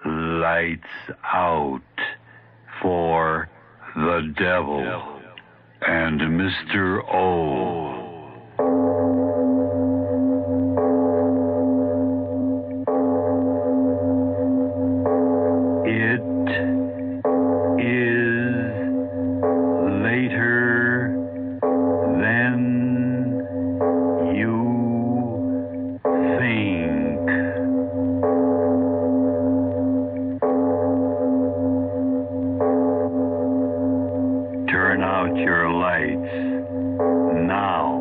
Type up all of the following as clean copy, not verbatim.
Lights out for the devil and Mr. O. It is later than you think. Turn out your lights now.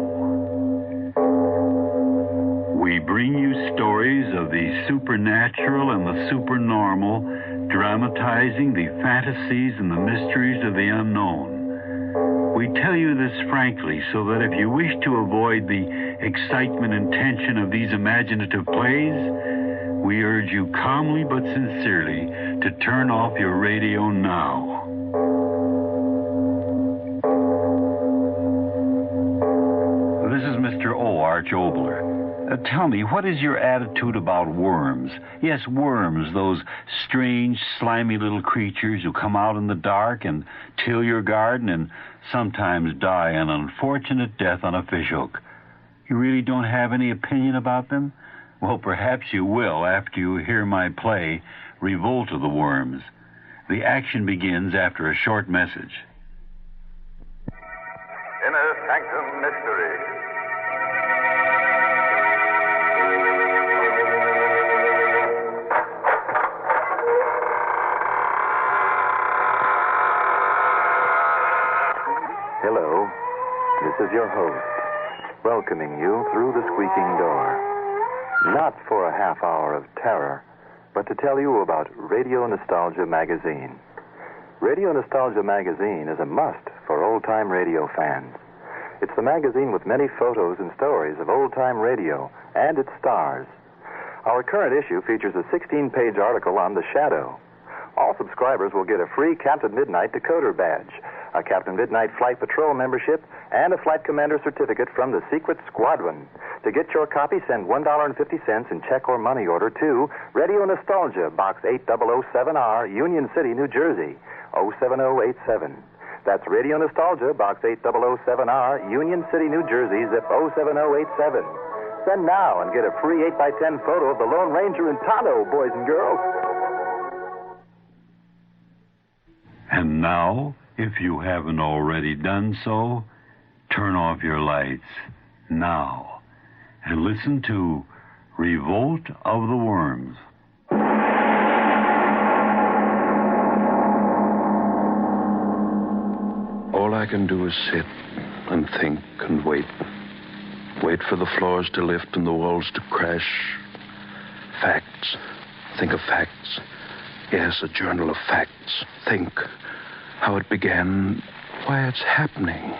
We bring you stories of the supernatural and the supernormal, dramatizing the fantasies and the mysteries of the unknown. We tell you this frankly so that if you wish to avoid the excitement and tension of these imaginative plays, we urge you calmly but sincerely to turn off your radio now. This is Mr. O. Arch Obler. Tell me, what is your attitude about worms? Yes, worms, those strange, slimy little creatures who come out in the dark and till your garden and sometimes die an unfortunate death on a fishhook. You really don't have any opinion about them? Well, perhaps you will after you hear my play, Revolt of the Worms. The action begins after a short message. Inner Sanctum Mystery. Hello, this is your host, welcoming you through the squeaking door. Not for a half hour of terror, but to tell you about Radio Nostalgia Magazine. Radio Nostalgia Magazine is a must for old-time radio fans. It's the magazine with many photos and stories of old-time radio and its stars. Our current issue features a 16-page article on The Shadow. All subscribers will get a free Captain Midnight decoder badge, a Captain Midnight Flight Patrol membership, and a Flight Commander certificate from the Secret Squadron. To get your copy, send $1.50 in check or money order to Radio Nostalgia, Box 8007R, Union City, New Jersey, 07087. That's Radio Nostalgia, Box 8007R, Union City, New Jersey, zip 07087. Send now and get a free 8x10 photo of the Lone Ranger and Tonto, boys and girls. And now, if you haven't already done so, turn off your lights now and listen to Revolt of the Worms. All I can do is sit and think and wait. Wait for the floors to lift and the walls to crash. Facts. Think of facts. Yes, a journal of facts. Think how it began, why it's happening.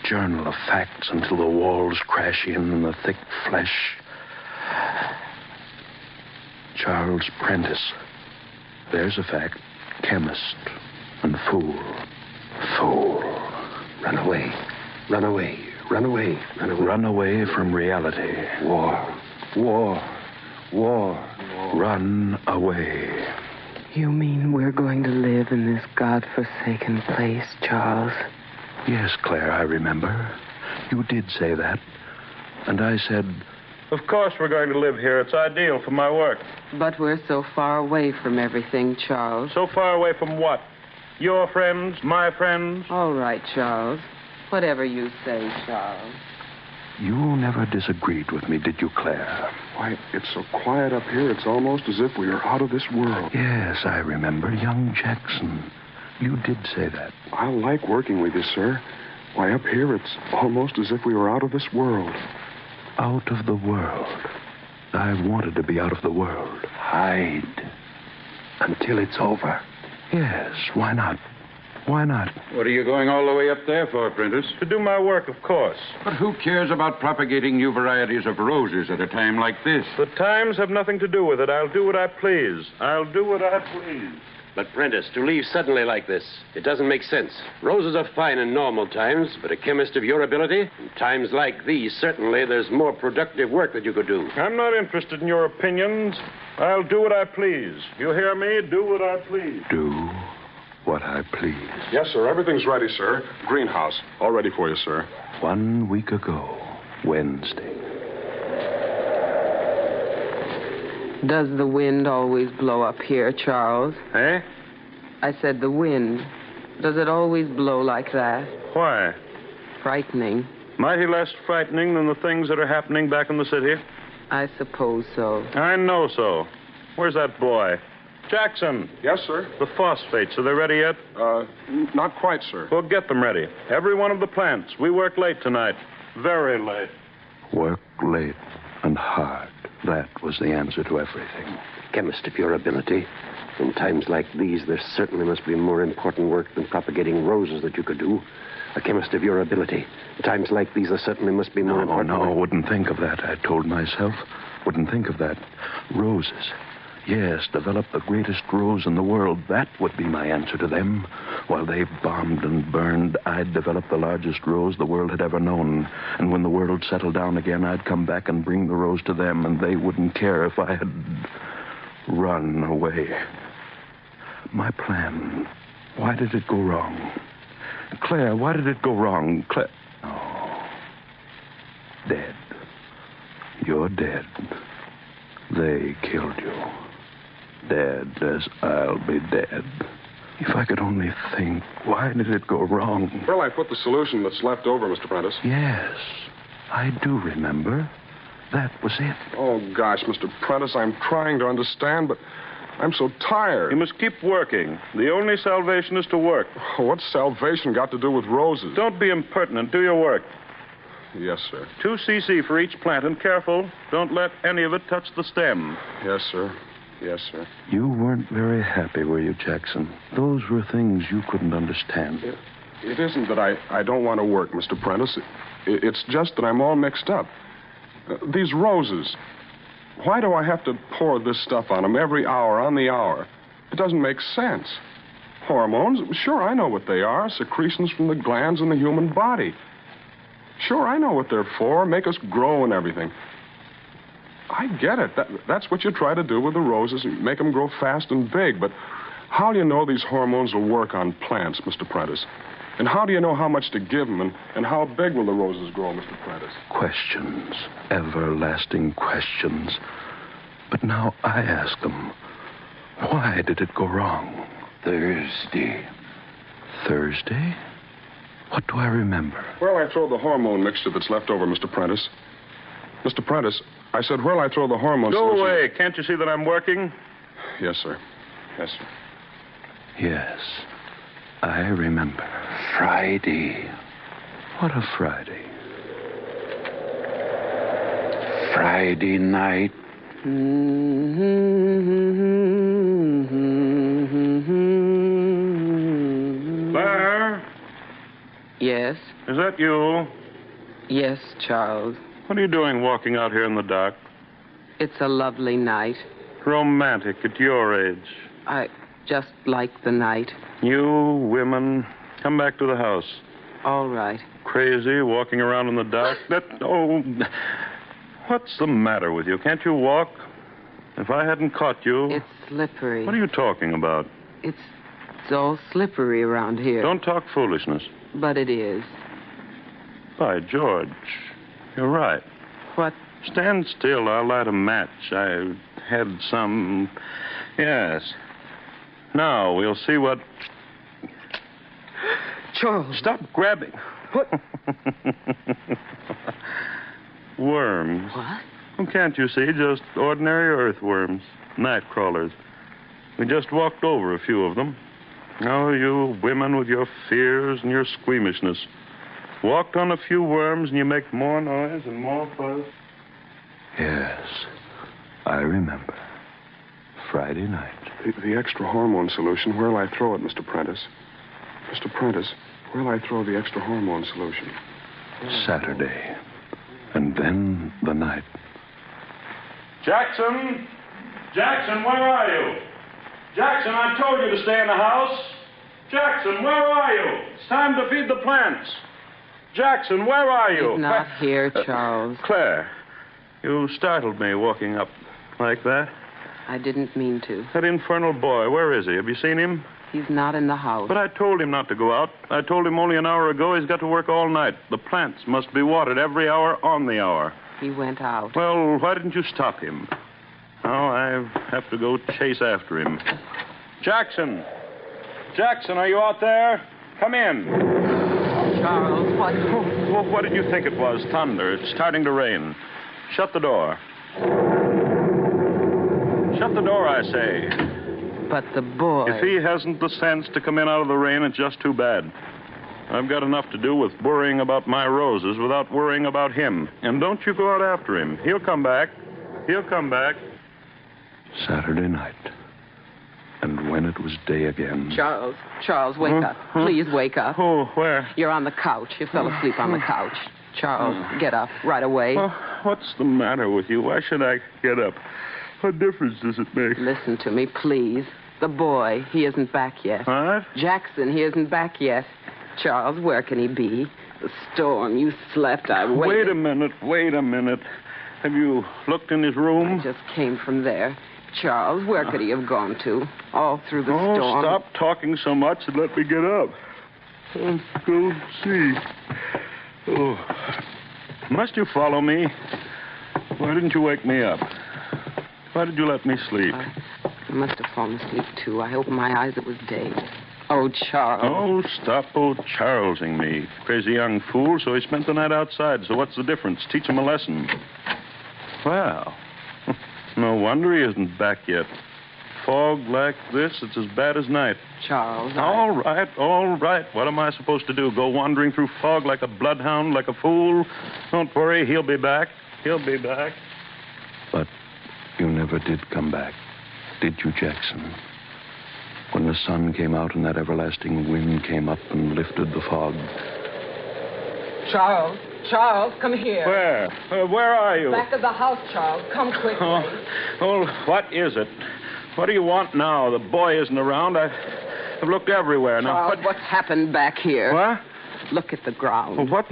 Journal of facts until the walls crash in and the thick flesh. Charles Prentice. There's a fact. Chemist and fool. Fool. Run away. Run away. Run away. Run away. Run away from reality. War. War. War. Run away. You mean we're going to live in this godforsaken place, Charles? Yes, Claire, I remember. You did say that. And I said... Of course we're going to live here. It's ideal for my work. But we're so far away from everything, Charles. So far away from what? Your friends? My friends? All right, Charles. Whatever you say, Charles. You never disagreed with me, did you, Claire? Why, it's so quiet up here, it's almost as if we are out of this world. Yes, I remember. Young Jackson. You did say that. I like working with you, sir. Why, up here, it's almost as if we were out of this world. Out of the world. I've wanted to be out of the world. Hide. Until it's over. Yes, why not? Why not? What are you going all the way up there for, Prentice? To do my work, of course. But who cares about propagating new varieties of roses at a time like this? The times have nothing to do with it. I'll do what I please. I'll do what I please. But, Prentice, to leave suddenly like this, it doesn't make sense. Roses are fine in normal times, but a chemist of your ability, in times like these, certainly there's more productive work that you could do. I'm not interested in your opinions. I'll do what I please. You hear me? Do what I please. Do what I please. Yes, sir. Everything's ready, sir. Greenhouse. All ready for you, sir. 1 week ago, Wednesday. Does the wind always blow up here, Charles? Eh? I said the wind. Does it always blow like that? Why? Frightening. Mighty less frightening than the things that are happening back in the city. I suppose so. I know so. Where's that boy? Jackson. Yes, sir. The phosphates, are they ready yet? Not quite, sir. We'll get them ready. Every one of the plants. We work late tonight. Very late. Work late and hard. That was the answer to everything. Chemist of your ability. In times like these, there certainly must be more important work than propagating roses that you could do. A chemist of your ability. In times like these, there certainly must be more important No, work. wouldn't think of that, I told myself. Wouldn't think of that. Roses. Yes, develop the greatest rose in the world. That would be my answer to them. While they bombed and burned, I'd develop the largest rose the world had ever known. And when the world settled down again, I'd come back and bring the rose to them, and they wouldn't care if I had run away. My plan. Why did it go wrong? Claire, why did it go wrong? Claire. Oh. Dead. You're dead. They killed you. Dead as I'll be dead. If I could only think, why did it go wrong? Well, I put the solution that's left over, Mr. Prentice. Yes, I do remember. That was it. Oh, gosh, Mr. Prentice, I'm trying to understand, but I'm so tired. You must keep working. The only salvation is to work. Oh, what's salvation got to do with roses? Don't be impertinent. Do your work. Yes, sir. 2 cc for each plant, and careful. Don't let any of it touch the stem. Yes, sir. Yes, sir. You weren't very happy, were you, Jackson? Those were things you couldn't understand. It isn't that I don't want to work, Mr. Prentice. It's just that I'm all mixed up. These roses. Why do I have to pour this stuff on them every hour, on the hour? It doesn't make sense. Hormones? Sure, I know what they are. Secretions from the glands in the human body. Sure, I know what they're for. Make us grow and everything. I get it. That's what you try to do with the roses, make them grow fast and big. But how do you know these hormones will work on plants, Mr. Prentice? And how do you know how much to give them, and how big will the roses grow, Mr. Prentice? Questions. Everlasting questions. But now I ask them, why did it go wrong? Thursday. Thursday? What do I remember? Where'll I throw the hormone mixture that's left over, Mr. Prentice? Mr. Prentice, I said, where'll I throw the hormone Go solution? away. Can't you see that I'm working? Yes, sir. Yes, sir. Yes, I remember. Friday. What a Friday. Friday night. Claire? Yes? Is that you? Yes, Charles. What are you doing walking out here in the dark? It's a lovely night. Romantic at your age. I just like the night. You women, come back to the house. All right. Crazy, walking around in the dark. What's the matter with you? Can't you walk? If I hadn't caught you... It's slippery. What are you talking about? It's all slippery around here. Don't talk foolishness. But it is. By George, you're right. What? Stand still. I'll light a match. I had some... Yes. Now, we'll see what... Charles. Stop grabbing. What? Worms. What? Well, can't you see? Just ordinary earthworms. Night crawlers. We just walked over a few of them. Oh, you women with your fears and your squeamishness. Walked on a few worms and you make more noise and more fuss. Yes, I remember. Friday night. The extra hormone solution, where'll I throw it, Mr. Prentice? Mr. Prentice, where'll I throw the extra hormone solution? Saturday. And then the night. Jackson! Jackson, where are you? Jackson, I told you to stay in the house. Jackson, where are you? It's time to feed the plants. Jackson, where are you? He's not here, Charles. Claire, you startled me walking up like that. I didn't mean to. That infernal boy, where is he? Have you seen him? He's not in the house. But I told him not to go out. I told him only an hour ago he's got to work all night. The plants must be watered every hour on the hour. He went out. Well, why didn't you stop him? Now I have to go chase after him. Jackson! Jackson, are you out there? Come in. Charles, what? Oh, what did you think it was? Thunder. It's starting to rain. Shut the door. Shut the door, I say. But the boy... If he hasn't the sense to come in out of the rain, it's just too bad. I've got enough to do with worrying about my roses without worrying about him. And don't you go out after him. He'll come back. He'll come back. Saturday night. And when it was day again... Charles, wake up. Please wake up. Oh, where? You're on the couch. You fell asleep on the couch. Charles, get up right away. What's the matter with you? Why should I get up? What difference does it make? Listen to me, please. The boy, he isn't back yet. What? Jackson, he isn't back yet. Charles, where can he be? The storm, you slept, I waited. Wait a minute. Have you looked in his room? I just came from there. Charles, where could he have gone to? All through the storm. Oh, stop talking so much and let me get up. Let's go see. Oh. Must you follow me? Why didn't you wake me up? Why did you let me sleep? I must have fallen asleep, too. I opened my eyes. It was day. Oh, Charles. Oh, stop Charlesing me. Crazy young fool, so he spent the night outside. So what's the difference? Teach him a lesson. Well, no wonder he isn't back yet. Fog like this, it's as bad as night. Charles, All right. What am I supposed to do? Go wandering through fog like a bloodhound, like a fool? Don't worry, he'll be back. He'll be back. But you never did come back, did you, Jackson? When the sun came out and that everlasting wind came up and lifted the fog. Charles, come here. Where? Where are you? Back of the house, Charles. Come quickly. Oh, what is it? What do you want now? The boy isn't around. I've looked everywhere. Charles, Now, what's happened back here? What? Look at the ground. Well,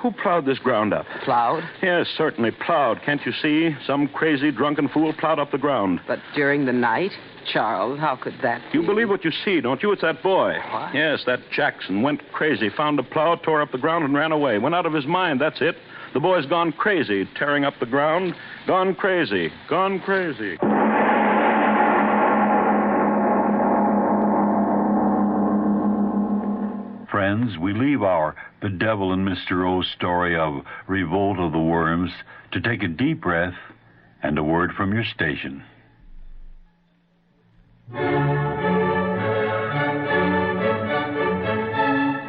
who plowed this ground up? Plowed? Yes, certainly plowed. Can't you see? Some crazy, drunken fool plowed up the ground. But during the night? Charles, how could that be? You believe what you see, don't you? It's that boy. What? Yes, that Jackson went crazy, found a plow, tore up the ground, and ran away. Went out of his mind, that's it. The boy's gone crazy, tearing up the ground. Gone crazy. Gone crazy. Friends, we leave our The Devil and Mr. O story of Revolt of the Worms to take a deep breath and a word from your station.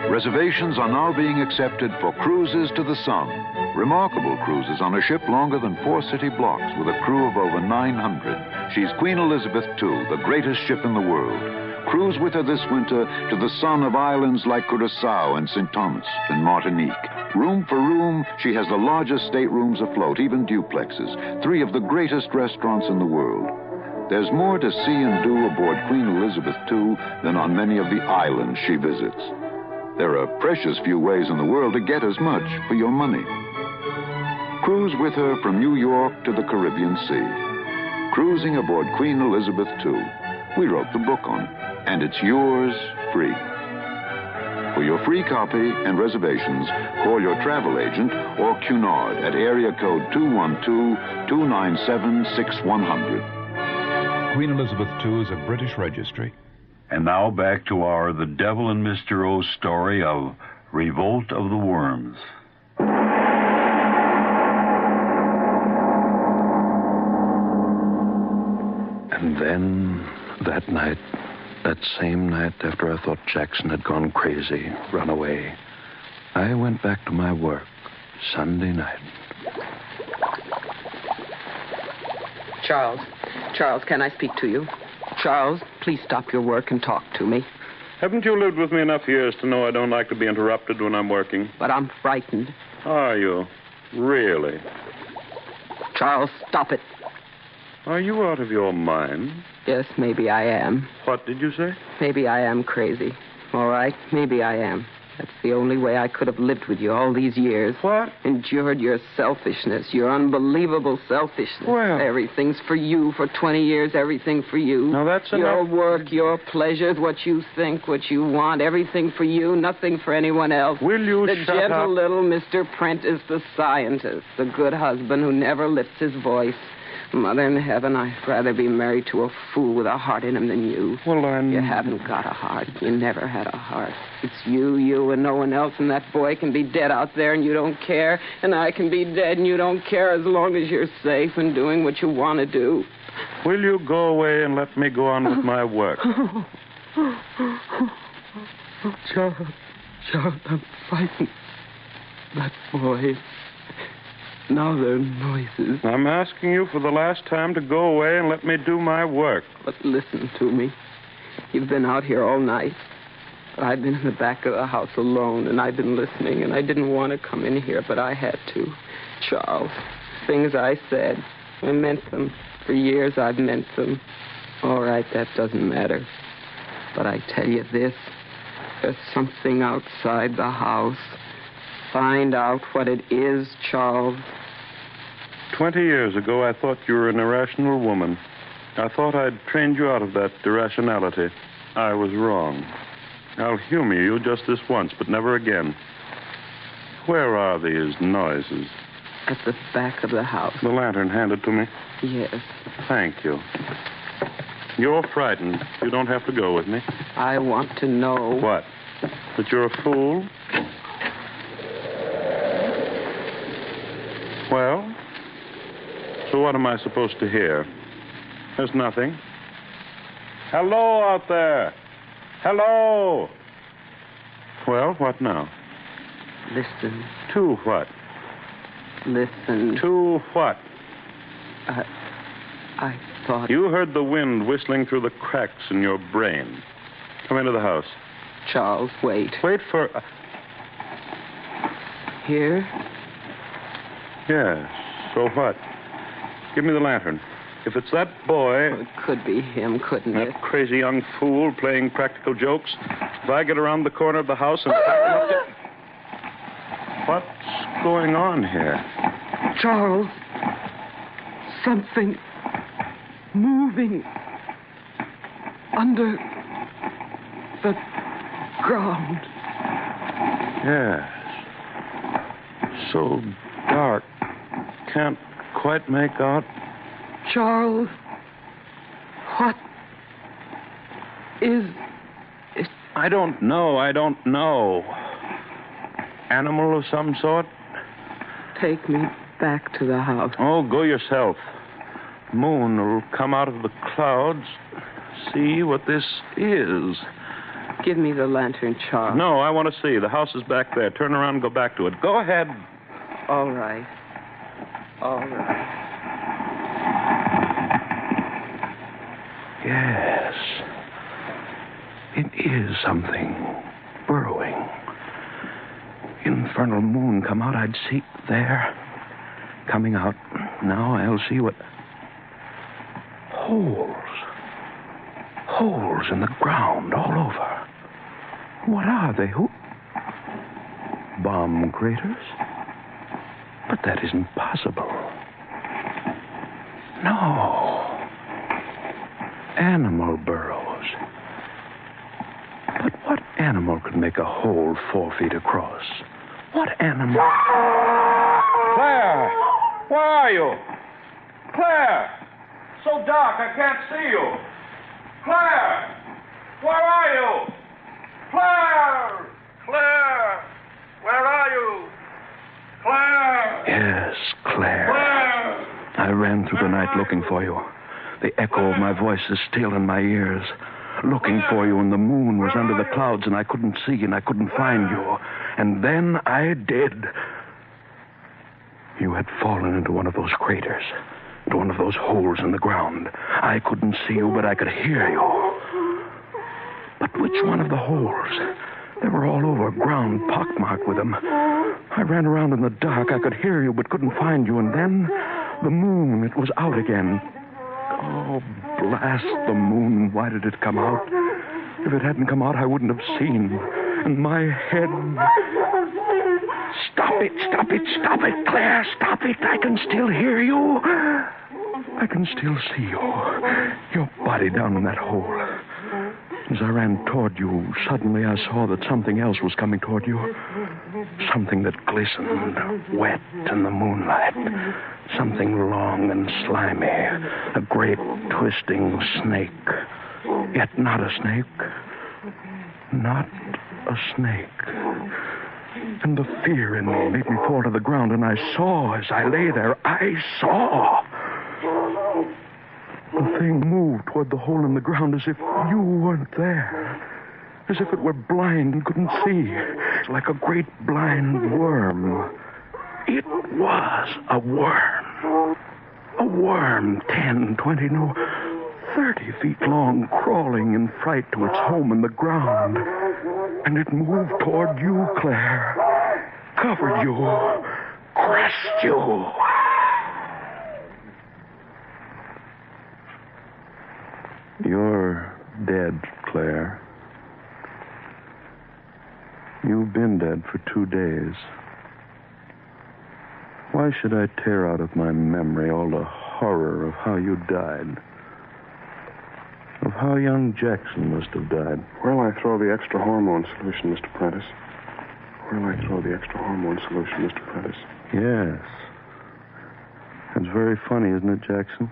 Reservations are now being accepted for cruises to the sun. Remarkable cruises on a ship longer than 4 city blocks with a crew of over 900. She's Queen Elizabeth II, the greatest ship in the world. Cruise with her this winter to the sun of islands like Curaçao and St. Thomas and Martinique. Room for room, she has the largest staterooms afloat, even duplexes, 3 of the greatest restaurants in the world. There's more to see and do aboard Queen Elizabeth II than on many of the islands she visits. There are precious few ways in the world to get as much for your money. Cruise with her from New York to the Caribbean Sea. Cruising aboard Queen Elizabeth II. We wrote the book on it, and it's yours free. For your free copy and reservations, call your travel agent or Cunard at area code 212-297-6100. Queen Elizabeth II is a British registry. And now back to our The Devil and Mr. O story of Revolt of the Worms. And then, that night, that same night after I thought Jackson had gone crazy, run away, I went back to my work, Sunday night. Charles, can I speak to you? Charles, please stop your work and talk to me. Haven't you lived with me enough years to know I don't like to be interrupted when I'm working? But I'm frightened. Are you? Really? Charles, stop it. Are you out of your mind? Yes, maybe I am. What did you say? Maybe I am crazy. All right, maybe I am. That's the only way I could have lived with you all these years. What? Endured your selfishness, your unbelievable selfishness. Well. Everything's for you. For 20 years, everything for you. Now, that's your enough. work, your pleasures, what you think, what you want, everything for you, nothing for anyone else. Will you the shut gentle up? little Mr. Prentice, the scientist, the good husband who never lifts his voice. Mother in heaven, I'd rather be married to a fool with a heart in him than you. Well, I'm... You haven't got a heart. You never had a heart. It's you, and no one else, and that boy can be dead out there and you don't care, and I can be dead and you don't care as long as you're safe and doing what you want to do. Will you go away and let me go on with my work? Charles, I'm frightened. That boy... Now there are noises. I'm asking you for the last time to go away and let me do my work. But listen to me. You've been out here all night. But I've been in the back of the house alone, and I've been listening, and I didn't want to come in here, but I had to. Charles, things I said, I meant them. For years I've meant them. All right, that doesn't matter. But I tell you this, there's something outside the house. Find out what it is, Charles. 20 years ago, I thought you were an irrational woman. I thought I'd trained you out of that irrationality. I was wrong. I'll humor you just this once, but never again. Where are these noises? At the back of the house. The lantern handed to me? Yes. Thank you. You're frightened. You don't have to go with me. I want to know... What? That you're a fool? Well, so what am I supposed to hear? There's nothing. Hello out there. Hello. Well, what now? Listen. To what? Listen. To what? I thought... You heard the wind whistling through the cracks in your brain. Come into the house. Charles, wait. Wait for... Here? Yes. So what? Give me the lantern. If it's that boy... Well, it could be him, couldn't it? That crazy young fool playing practical jokes. If I get around the corner of the house and... What's going on here? Charles. Something moving under the ground. Yes. So dark. Can't quite make out. Charles, what is it? I don't know. Animal of some sort? Take me back to the house. Oh, go yourself. Moon will come out of the clouds. See what this is. Give me the lantern, Charles. No, I want to see. The house is back there. Turn around and go back to it. Go ahead. All right. Yes. It is something burrowing. Infernal moon come out, I'd see. There. Coming out. Now I'll see what... Holes in the ground all over. What are they? Bomb craters? But that isn't possible. No. Animal burrows. But what animal could make a hole 4 feet across? What animal? Claire! Where are you? Claire! So dark, I can't see you. Claire! Where are you? Claire! Claire! Where are you? Claire! Yes, Claire. Claire! I ran through the night looking for you. The echo of my voice is still in my ears. Looking for you, and the moon was under the clouds, and I couldn't see, and I couldn't find you. And then I did. You had fallen into one of those craters, into one of those holes in the ground. I couldn't see you, but I could hear you. But which one of the holes? They were all over, ground pockmarked with them. I ran around in the dark. I could hear you, but couldn't find you. And then the moon, it was out again. Oh, blast the moon. Why did it come out? If it hadn't come out, I wouldn't have seen. and my head. Stop it, Claire, stop it. I can still hear you. I can still see you. Your body down in that hole. As I ran toward you, suddenly I saw that something else was coming toward you. Something that glistened, wet in the moonlight. Something long and slimy. A great twisting snake. Yet not a snake. Not a snake. And the fear in me made me fall to the ground, and I saw, as I lay there, I saw. The thing moved toward the hole in the ground as if you weren't there. As if it were blind and couldn't see. Like a great blind worm. It was a worm. A worm 10, 20, no, 30 feet long, crawling in fright to its home in the ground. And it moved toward you, Claire. Covered you. Crushed you. You're dead, Claire. You've been dead for 2 days. Why should I tear out of my memory all the horror of how you died? Of how young Jackson must have died? Where'll I throw the extra hormone solution, Mr. Prentice? Where'll I throw the extra hormone solution, Mr. Prentice? Yes. That's very funny, isn't it, Jackson?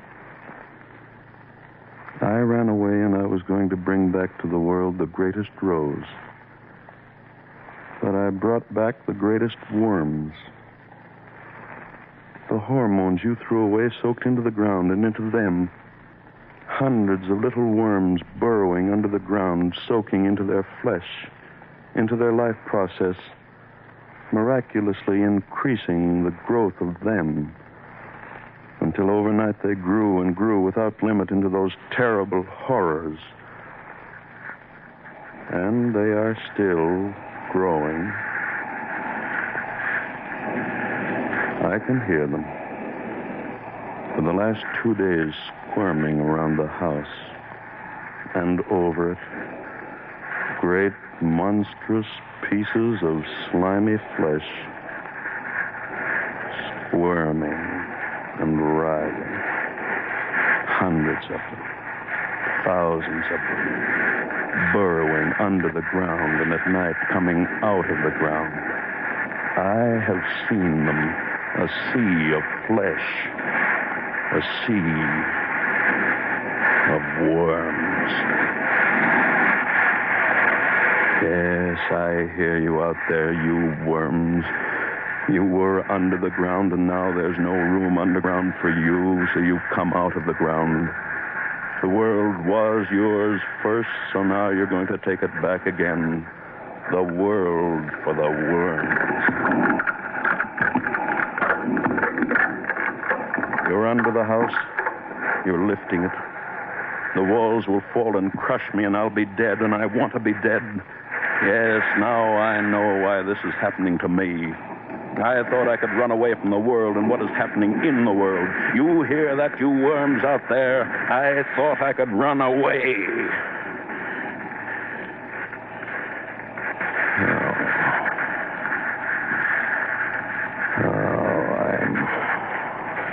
I ran away and I was going to bring back to the world the greatest rose. But I brought back the greatest worms. The hormones you threw away soaked into the ground, and into them, hundreds of little worms burrowing under the ground, soaking into their flesh, into their life process, miraculously increasing the growth of them, until overnight they grew and grew without limit into those terrible horrors. And they are still growing. I can hear them. For the last 2 days, squirming around the house and over it. Great, monstrous pieces of slimy flesh, squirming and writhing. Hundreds of them. Thousands of them. Burrowing under the ground and at night coming out of the ground. I have seen them. A sea of flesh. A sea of worms. Yes, I hear you out there, you worms. You were under the ground, and now there's no room underground for you, so you've come out of the ground. The world was yours first, so now you're going to take it back again. The world for the worms. You're under the house. You're lifting it. The walls will fall and crush me, and I'll be dead, and I want to be dead. Yes, now I know why this is happening to me. I thought I could run away from the world and what is happening in the world. You hear that, you worms out there? I thought I could run away. I'm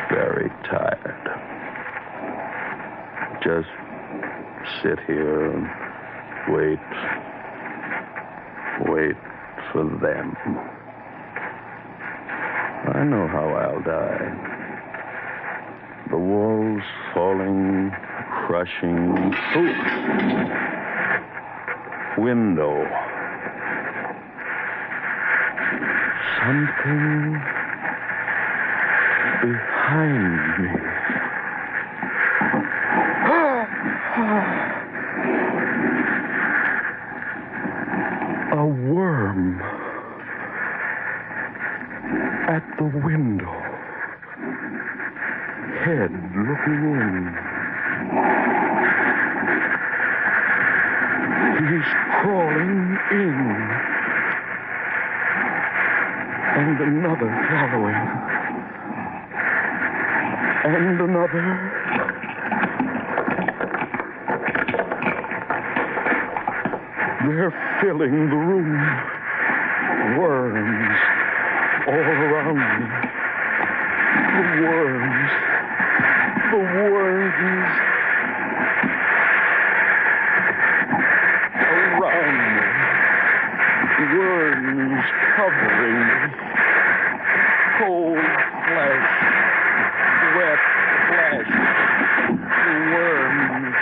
very tired. Just sit here and wait for them. I know how I'll die. The walls falling, crushing. Ooh. Window. Something behind me. A worm. At the window. Head looking in. He's crawling in. And another following. And another. They're filling the room. Worms all around me. The worms. The worms. Around me. Worms covering me. Cold flesh. Wet flesh. The worms.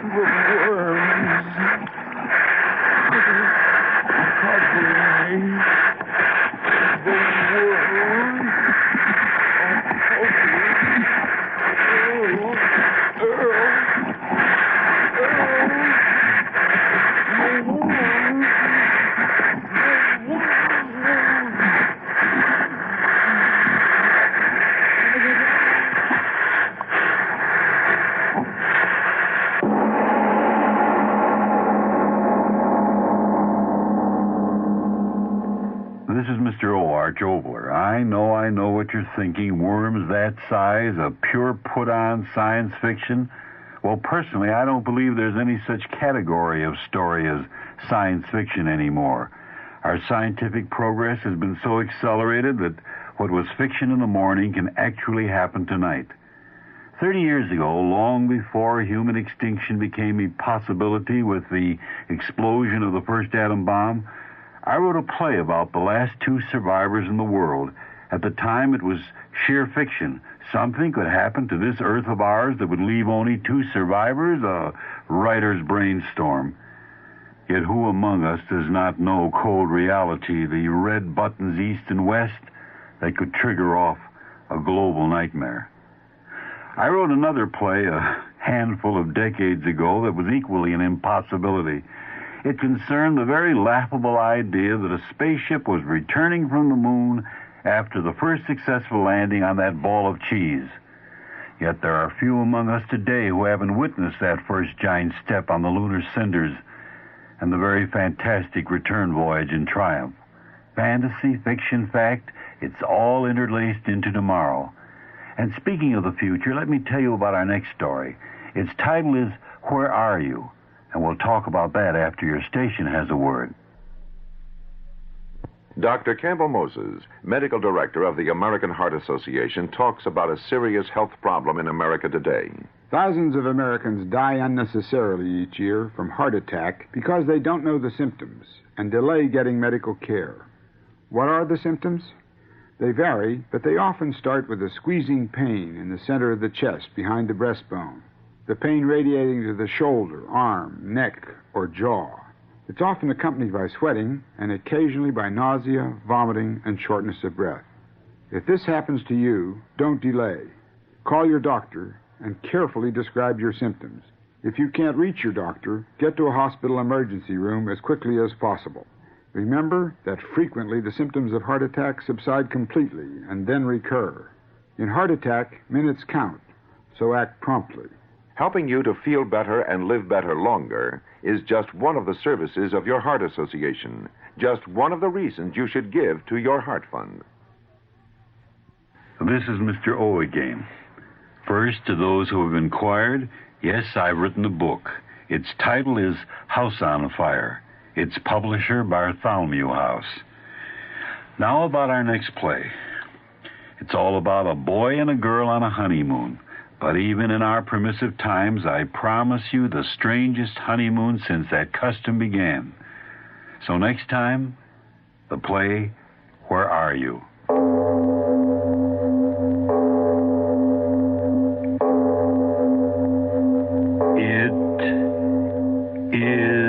The worms. Covering me. The worms. This is Mr. O. Arch Obler. I know what you're thinking. Worms that size, a pure put-on science fiction. Well, personally, I don't believe there's any such category of story as science fiction anymore. Our scientific progress has been so accelerated that what was fiction in the morning can actually happen tonight. 30 years ago, long before human extinction became a possibility with the explosion of the first atom bomb, I wrote a play about the last 2 survivors in the world. At the time, it was sheer fiction. Something could happen to this Earth of ours that would leave only 2 survivors, a writer's brainstorm. Yet who among us does not know cold reality, the red buttons east and west that could trigger off a global nightmare? I wrote another play a handful of decades ago that was equally an impossibility. It concerned the very laughable idea that a spaceship was returning from the moon after the first successful landing on that ball of cheese. Yet there are few among us today who haven't witnessed that first giant step on the lunar cinders and the very fantastic return voyage in triumph. Fantasy, fiction, fact, it's all interlaced into tomorrow. And speaking of the future, let me tell you about our next story. Its title is Where Are You? And we'll talk about that after your station has a word. Dr. Campbell Moses, medical director of the American Heart Association, talks about a serious health problem in America today. Thousands of Americans die unnecessarily each year from heart attack because they don't know the symptoms and delay getting medical care. What are the symptoms? They vary, but they often start with a squeezing pain in the center of the chest behind the breastbone, the pain radiating to the shoulder, arm, neck, or jaw. It's often accompanied by sweating and occasionally by nausea, vomiting, and shortness of breath. If this happens to you, don't delay. Call your doctor and carefully describe your symptoms. If you can't reach your doctor, get to a hospital emergency room as quickly as possible. Remember that frequently the symptoms of heart attack subside completely and then recur. In heart attack, minutes count, so act promptly. Helping you to feel better and live better longer is just one of the services of your Heart Association, just one of the reasons you should give to your Heart Fund. This is Mr. O again. First, to those who have inquired, yes, I've written a book. Its title is House on Fire. Its publisher, Bartholomew House. Now about our next play. It's all about a boy and a girl on a honeymoon. But even in our permissive times, I promise you the strangest honeymoon since that custom began. So next time, the play, Where Are You? It is